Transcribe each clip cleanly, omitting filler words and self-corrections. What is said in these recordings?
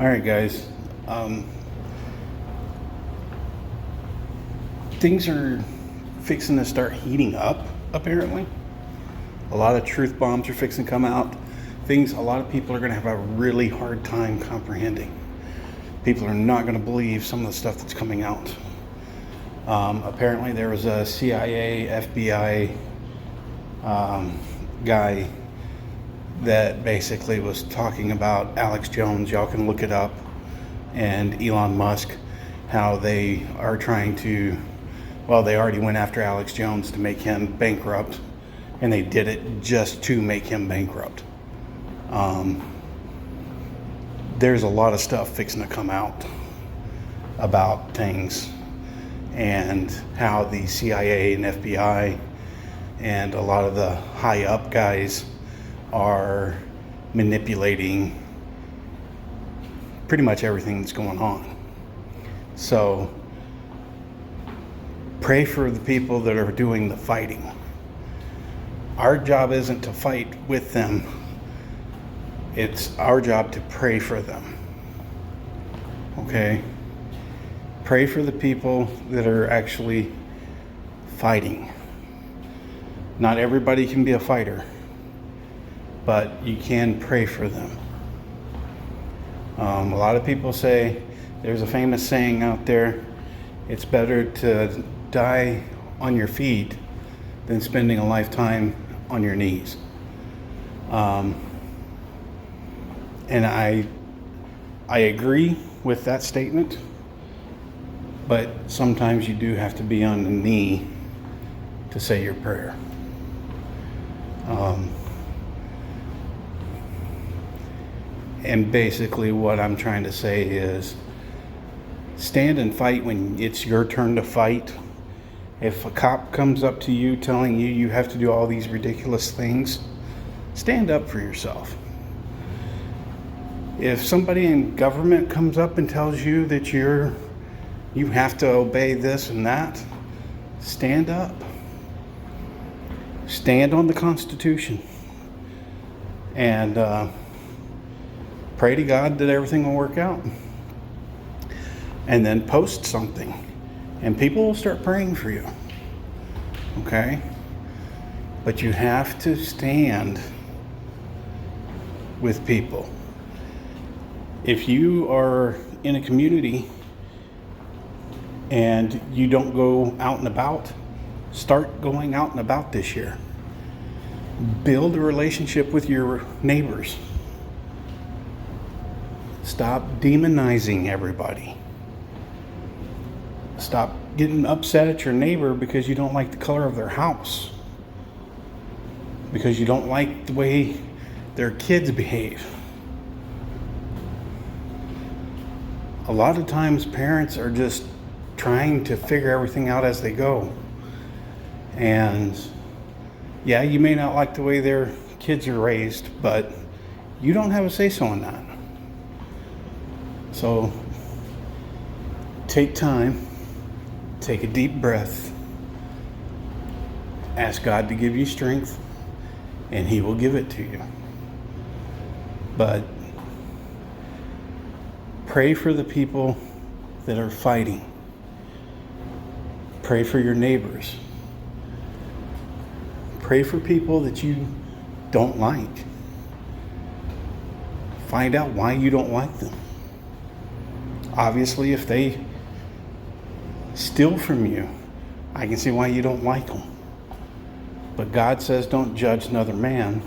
All right, guys. Things are fixing to start heating up, apparently. A lot of truth bombs are fixing to come out. Things a lot of people are going to have a really hard time comprehending. People are not going to believe some of the stuff that's coming out. Apparently, there was a CIA, FBI guy that basically was talking about Alex Jones. Y'all can look it up. And Elon Musk, how they are trying to, well, they already went after Alex Jones to make him bankrupt, and they did it just to make him bankrupt. There's a lot of stuff fixing to come out about things and how the CIA and FBI and a lot of the high up guys are manipulating pretty much everything that's going on. So pray for the people that are doing the fighting. Our job isn't to fight with them. It's our job to pray for them. Okay? Pray for the people that are actually fighting. Not everybody can be a fighter, but you can pray for them. A lot of people say, there's a famous saying out there, it's better to die on your feet than spending a lifetime on your knees. And I agree with that statement, but sometimes you do have to be on the knee to say your prayer. And basically what I'm trying to say is stand and fight when it's your turn to fight. If a cop comes up to you telling you you have to do all these ridiculous things, stand up for yourself. If somebody in government comes up and tells you that you have to obey this and that, stand up. Stand on the Constitution. And pray to God that everything will work out. And then post something. And people will start praying for you. Okay? But you have to stand with people. If you are in a community and you don't go out and about, start going out and about this year. Build a relationship with your neighbors. Stop demonizing everybody. Stop getting upset at your neighbor because you don't like the color of their house. Because you don't like the way their kids behave. A lot of times parents are just trying to figure everything out as they go. And yeah, you may not like the way their kids are raised, but you don't have a say-so in that. So take time, take a deep breath, ask God to give you strength, and He will give it to you. But pray for the people that are fighting. Pray for your neighbors. Pray for people that you don't like. Find out why you don't like them. Obviously, if they steal from you, I can see why you don't like them. But God says don't judge another man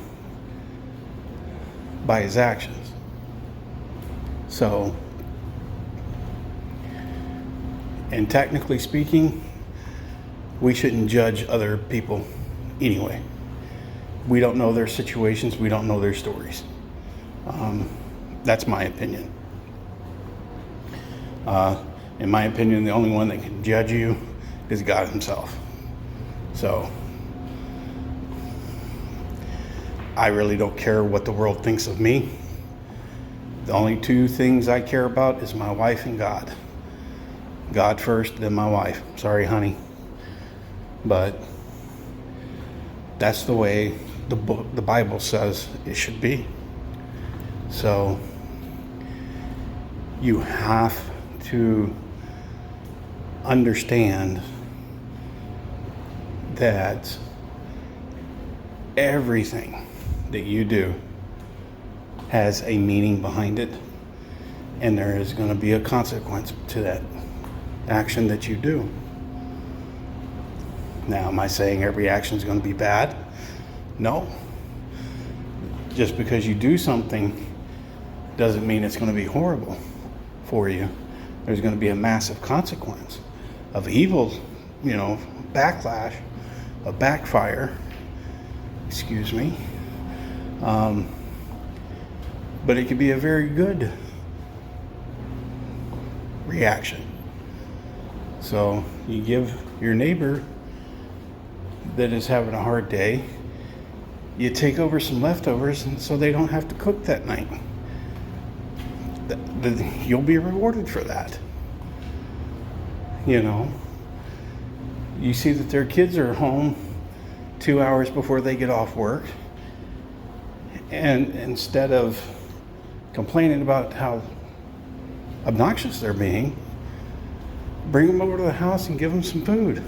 by his actions. So, and technically speaking, we shouldn't judge other people anyway. We don't know their situations. We don't know their stories. That's my opinion. In my opinion, the only one that can judge you is God Himself. So, I really don't care what the world thinks of me. The only two things I care about is my wife and God. God first, then my wife. Sorry, honey. But that's the way the Bible says it should be. So You have to understand that everything that you do has a meaning behind it, and there is going to be a consequence to that action that you do. Now, am I saying every action is going to be bad? No. Just because you do something doesn't mean it's going to be horrible for you. There's going to be a massive consequence of evil, backlash, a backfire, excuse me. But it could be a very good reaction. So you give your neighbor that is having a hard day, you take over some leftovers, and so they don't have to cook that night. You'll be rewarded for that. You see that their kids are home 2 hours before they get off work, and instead of complaining about how obnoxious they're being, bring them over to the house and give them some food.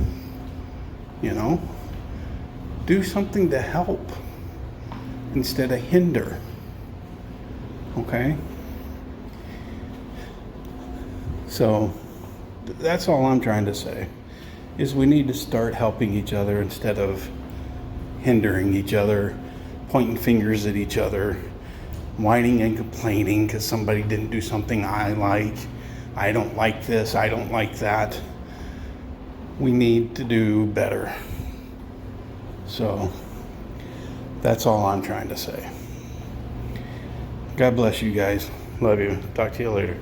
Do something to help instead of hinder. Okay? So that's all I'm trying to say, is we need to start helping each other instead of hindering each other, pointing fingers at each other, whining and complaining because somebody didn't do something I like. I don't like this, I don't like that. We need to do better. So that's all I'm trying to say. God bless you guys. Love you. Talk to you later.